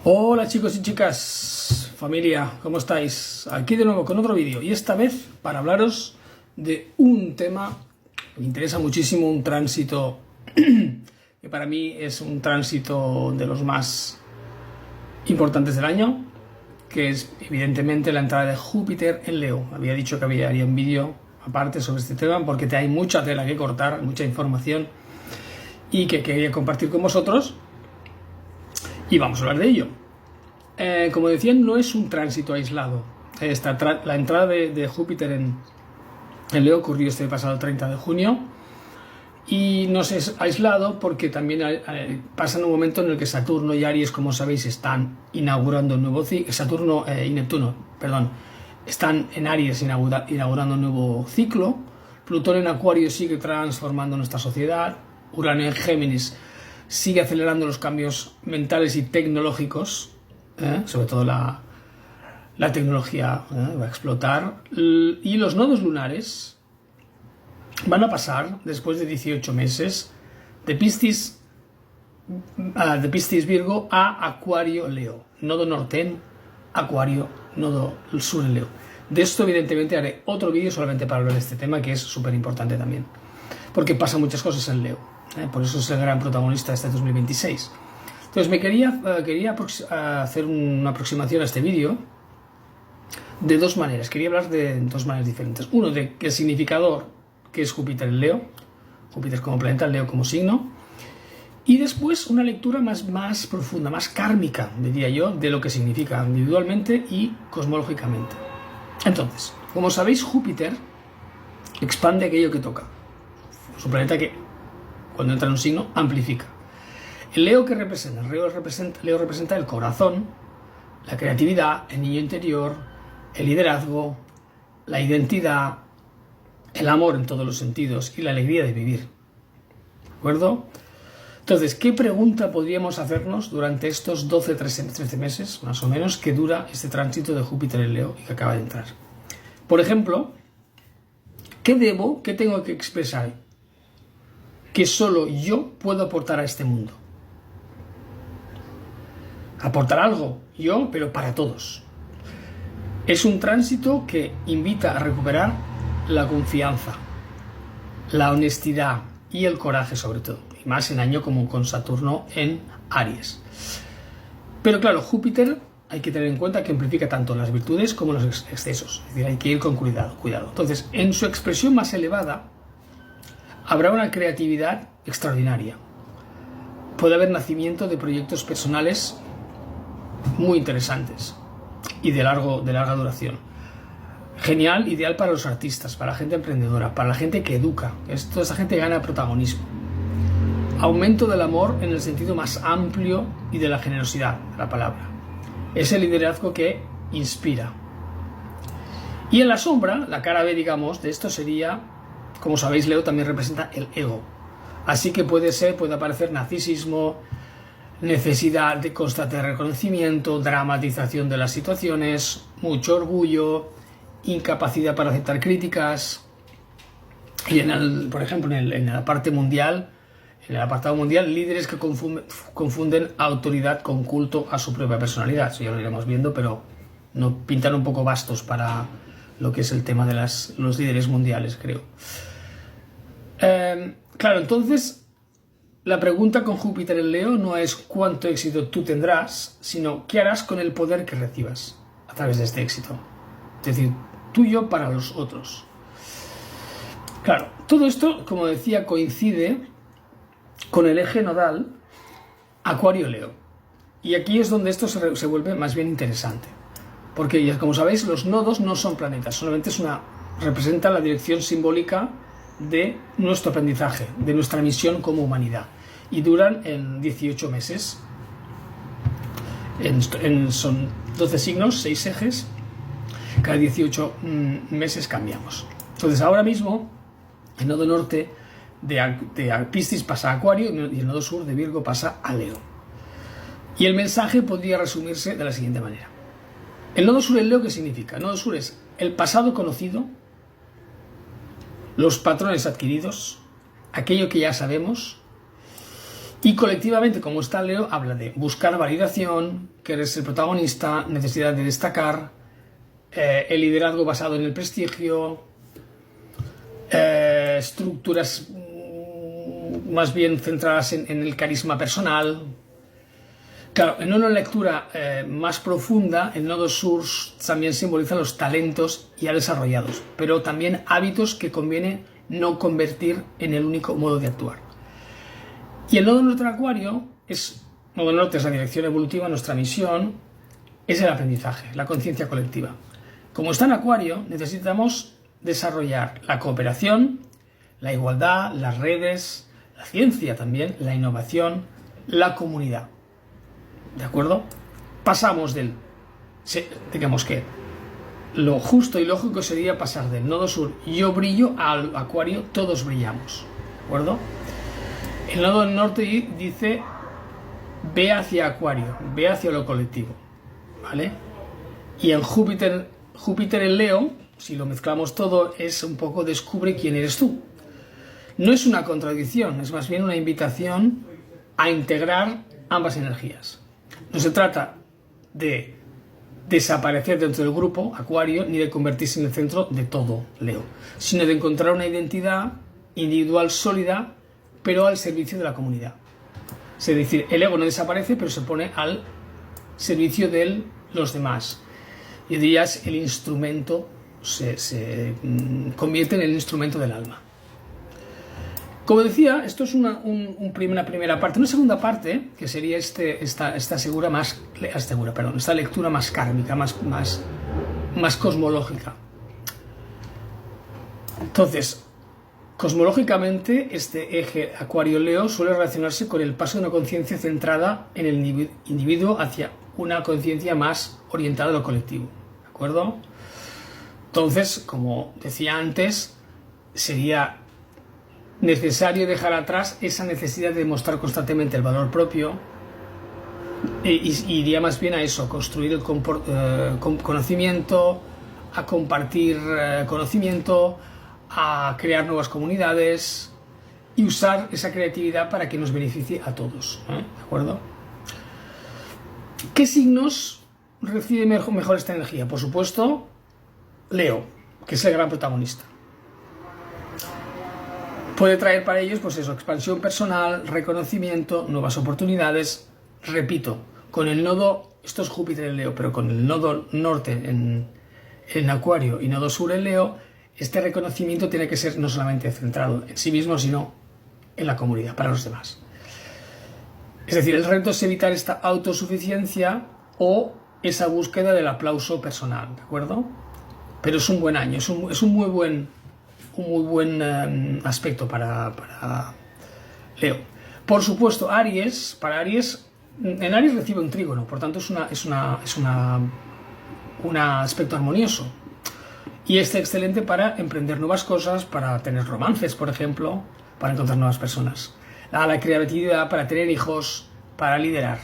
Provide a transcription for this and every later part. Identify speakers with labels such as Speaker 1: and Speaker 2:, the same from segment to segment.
Speaker 1: Hola chicos y chicas, familia, ¿cómo estáis? Aquí de nuevo con otro vídeo y esta vez para hablaros de un tema que me interesa muchísimo, un tránsito que para mí es un tránsito de los más importantes del año, que es evidentemente la entrada de Júpiter en Leo. Había dicho que haría un vídeo aparte sobre este tema porque hay mucha tela que cortar, mucha información y que quería compartir con vosotros. Y vamos a hablar de ello. Como decía, no es un tránsito aislado. La entrada de Júpiter en Leo ocurrió este pasado 30 de junio y no es aislado porque también pasa en un momento en el que Saturno y Aries, como sabéis, están inaugurando un nuevo ciclo. Saturno y Neptuno, perdón, están en Aries inaugurando un nuevo ciclo. Plutón en Acuario sigue transformando nuestra sociedad. Urano en Géminis sigue acelerando los cambios mentales y tecnológicos, sobre todo la tecnología va a explotar, y los nodos lunares van a pasar después de 18 meses de Piscis Virgo a Acuario Leo, nodo norte en Acuario, nodo sur en Leo. De esto evidentemente haré otro vídeo solamente para hablar de este tema, que es súper importante también, porque pasan muchas cosas en Leo. Por eso es el gran protagonista de este 2026. Entonces me quería hacer una aproximación a este vídeo de dos maneras. Quería hablar de dos maneras diferentes. Uno, de el significador que es Júpiter en Leo, Júpiter como planeta, Leo como signo. Y después una lectura más profunda, más kármica, diría yo, de lo que significa individualmente y cosmológicamente. Entonces, como sabéis, Júpiter expande aquello que toca. Es un planeta que cuando entra en un signo, amplifica. El Leo que representa, Leo representa el corazón, la creatividad, el niño interior, el liderazgo, la identidad, el amor en todos los sentidos y la alegría de vivir. ¿De acuerdo? Entonces, ¿qué pregunta podríamos hacernos durante estos 13 meses, más o menos, que dura este tránsito de Júpiter en Leo y que acaba de entrar? Por ejemplo, ¿qué tengo que expresar que solo yo puedo aportar a este mundo? Aportar algo, yo, pero para todos. Es un tránsito que invita a recuperar la confianza, la honestidad y el coraje sobre todo, y más en año como con Saturno en Aries. Pero claro, Júpiter hay que tener en cuenta que amplifica tanto las virtudes como los excesos, es decir, hay que ir con cuidado. Entonces, en su expresión más elevada, habrá una creatividad extraordinaria. Puede haber nacimiento de proyectos personales muy interesantes y de larga duración. Genial, ideal para los artistas, para la gente emprendedora, para la gente que educa. Toda esa gente gana protagonismo. Aumento del amor en el sentido más amplio y de la generosidad de la palabra. Es el liderazgo que inspira. Y en la sombra, la cara B, digamos, de esto sería, como sabéis, Leo también representa el ego. Así que puede aparecer narcisismo, necesidad de constante reconocimiento, dramatización de las situaciones, mucho orgullo, incapacidad para aceptar críticas. Y por ejemplo, en la parte mundial, en el apartado mundial, líderes que confunden autoridad con culto a su propia personalidad. Eso ya lo iremos viendo, pero no pintan un poco bastos para lo que es el tema de los líderes mundiales, creo. Claro, entonces la pregunta con Júpiter en Leo no es cuánto éxito tú tendrás, sino qué harás con el poder que recibas a través de este éxito. Es decir, tuyo para los otros. Claro, todo esto, como decía, coincide con el eje nodal Acuario-Leo. Y aquí es donde esto se vuelve más bien interesante. Porque, como sabéis, los nodos no son planetas, solamente representan la dirección simbólica de nuestro aprendizaje, de nuestra misión como humanidad, y duran en 18 meses. Son 12 signos, 6 ejes, cada 18 meses cambiamos. Entonces ahora mismo el nodo norte de Piscis pasa a Acuario y el nodo sur de Virgo pasa a Leo. Y el mensaje podría resumirse de la siguiente manera. El nodo sur en Leo, ¿qué significa? El nodo sur es el pasado conocido, los patrones adquiridos, aquello que ya sabemos Y colectivamente, como está Leo, habla de buscar validación, querer ser protagonista, necesidad de destacar, el liderazgo basado en el prestigio, estructuras más bien centradas en el carisma personal. Claro, en una lectura más profunda, el nodo sur también simboliza los talentos ya desarrollados, pero también hábitos que conviene no convertir en el único modo de actuar. Y el nodo norte en Acuario nodo norte es la dirección evolutiva, nuestra misión es el aprendizaje, la conciencia colectiva. Como está en Acuario, necesitamos desarrollar la cooperación, la igualdad, las redes, la ciencia también, la innovación, la comunidad. ¿De acuerdo? Pasamos digamos que lo justo y lógico sería pasar del nodo sur, yo brillo, al Acuario, todos brillamos. ¿De acuerdo? El nodo norte dice, ve hacia Acuario, ve hacia lo colectivo. ¿Vale? Y en Júpiter en Leo, si lo mezclamos todo, es un poco descubre quién eres tú. No es una contradicción, es más bien una invitación a integrar ambas energías. No se trata de desaparecer dentro del grupo, Acuario, ni de convertirse en el centro de todo, Leo, sino de encontrar una identidad individual sólida, pero al servicio de la comunidad. Es decir, el ego no desaparece, pero se pone al servicio de los demás. Y hoy día es el instrumento, se convierte en el instrumento del alma. Como decía, esto es una primera parte. Una segunda parte, que sería esta lectura más kármica, más cosmológica. Entonces, cosmológicamente, este eje Acuario-Leo suele relacionarse con el paso de una conciencia centrada en el individuo hacia una conciencia más orientada a lo colectivo. ¿De acuerdo? Entonces, como decía antes, sería necesario dejar atrás esa necesidad de demostrar constantemente el valor propio e iría más bien a eso, construir el conocimiento, a compartir conocimiento, a crear nuevas comunidades y usar esa creatividad para que nos beneficie a todos. ¿De acuerdo? ¿Qué signos recibe mejor esta energía? Por supuesto, Leo, que es el gran protagonista. Puede traer para ellos, pues eso, expansión personal, reconocimiento, nuevas oportunidades. Repito, con el nodo, esto es Júpiter en Leo, pero con el nodo norte en Acuario y nodo sur en Leo, este reconocimiento tiene que ser no solamente centrado en sí mismo, sino en la comunidad, para los demás. Es decir, el reto es evitar esta autosuficiencia o esa búsqueda del aplauso personal, ¿de acuerdo? Pero es un buen año, es un muy buen aspecto para Leo. Por supuesto, Aries, en Aries recibe un trígono, por tanto es un aspecto armonioso. Y es excelente para emprender nuevas cosas, para tener romances, por ejemplo, para encontrar nuevas personas. La creatividad, para tener hijos, para liderar.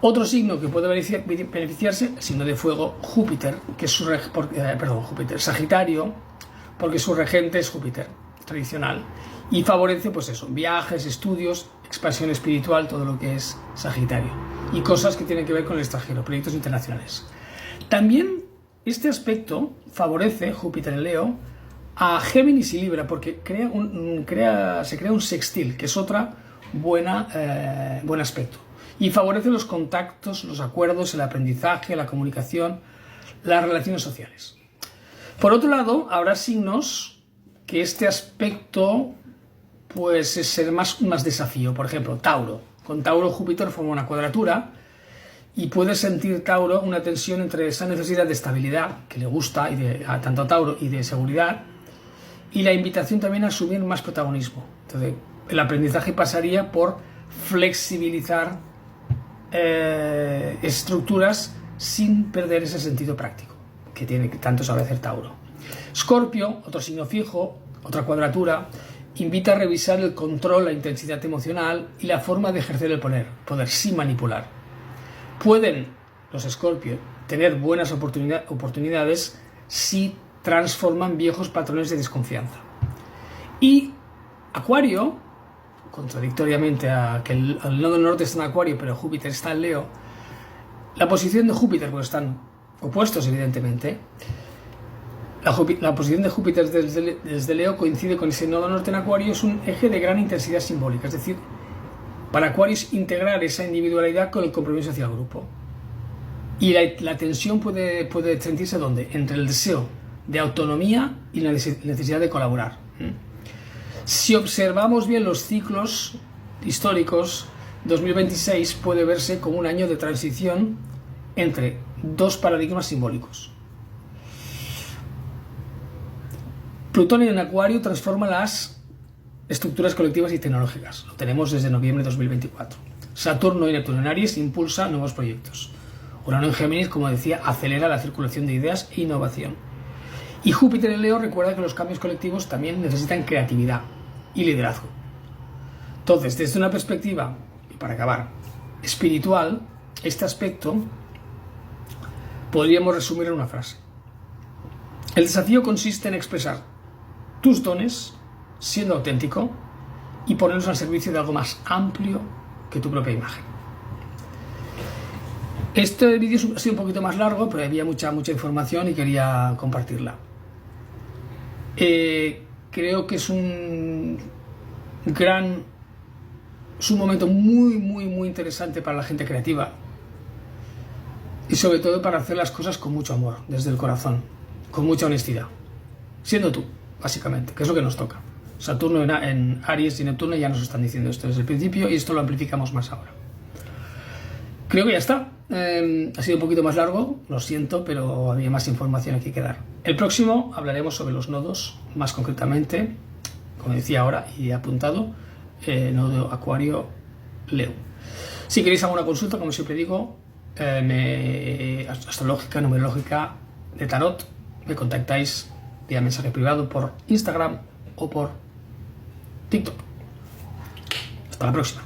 Speaker 1: Otro signo que puede beneficiarse, signo de fuego, Júpiter, que es Sagitario, porque su regente es Júpiter, tradicional, y favorece, pues eso, viajes, estudios, expansión espiritual, todo lo que es Sagitario, y cosas que tienen que ver con el extranjero, proyectos internacionales. También este aspecto favorece, Júpiter en Leo, a Géminis y Libra, porque se crea un sextil, que es otra buen aspecto, y favorece los contactos, los acuerdos, el aprendizaje, la comunicación, las relaciones sociales. Por otro lado, habrá signos que este aspecto pues es ser más desafío. Por ejemplo, Tauro. Con Tauro, Júpiter forma una cuadratura y puede sentir Tauro una tensión entre esa necesidad de estabilidad que le gusta tanto a Tauro y de seguridad, y la invitación también a asumir más protagonismo. Entonces, el aprendizaje pasaría por flexibilizar estructuras sin perder ese sentido práctico que tanto sabe hacer Tauro. Escorpio, otro signo fijo, otra cuadratura, invita a revisar el control, la intensidad emocional y la forma de ejercer el poder sin manipular. Pueden los Escorpio tener buenas oportunidades si transforman viejos patrones de desconfianza. Y Acuario, contradictoriamente a que el nodo norte está en Acuario, pero Júpiter está en Leo, la posición de Júpiter, porque están opuestos evidentemente, la posición de Júpiter desde Leo coincide con ese nodo norte en Acuario, es un eje de gran intensidad simbólica, es decir, para Acuario es integrar esa individualidad con el compromiso hacia el grupo. Y la tensión puede sentirse ¿dónde? Entre el deseo de autonomía y la necesidad de colaborar. Si observamos bien los ciclos históricos, 2026 puede verse como un año de transición entre dos paradigmas simbólicos. Plutón en Acuario transforma las estructuras colectivas y tecnológicas. Lo tenemos desde noviembre de 2024. Saturno y Neptuno en Aries impulsa nuevos proyectos. Urano en Géminis, como decía, acelera la circulación de ideas e innovación. Y Júpiter en Leo recuerda que los cambios colectivos también necesitan creatividad y liderazgo. Entonces, desde una perspectiva, y para acabar, espiritual, este aspecto podríamos resumir en una frase. El desafío consiste en expresar tus dones siendo auténtico y ponerlos al servicio de algo más amplio que tu propia imagen. Este vídeo ha sido un poquito más largo, pero había mucha información y quería compartirla. Creo que es un momento muy interesante para la gente creativa y sobre todo para hacer las cosas con mucho amor, desde el corazón, con mucha honestidad, siendo tú, básicamente, que es lo que nos toca. Saturno en Aries y Neptuno ya nos están diciendo esto desde el principio y esto lo amplificamos más ahora. Creo que ya está. Ha sido un poquito más largo, lo siento, pero había más información aquí que dar. El próximo hablaremos sobre los nodos, más concretamente, como decía ahora y he apuntado, nodo Acuario Leo. Si queréis alguna consulta, como siempre digo, astrológica, numerológica, de tarot, me contactáis vía mensaje privado por Instagram o por TikTok. Hasta la próxima.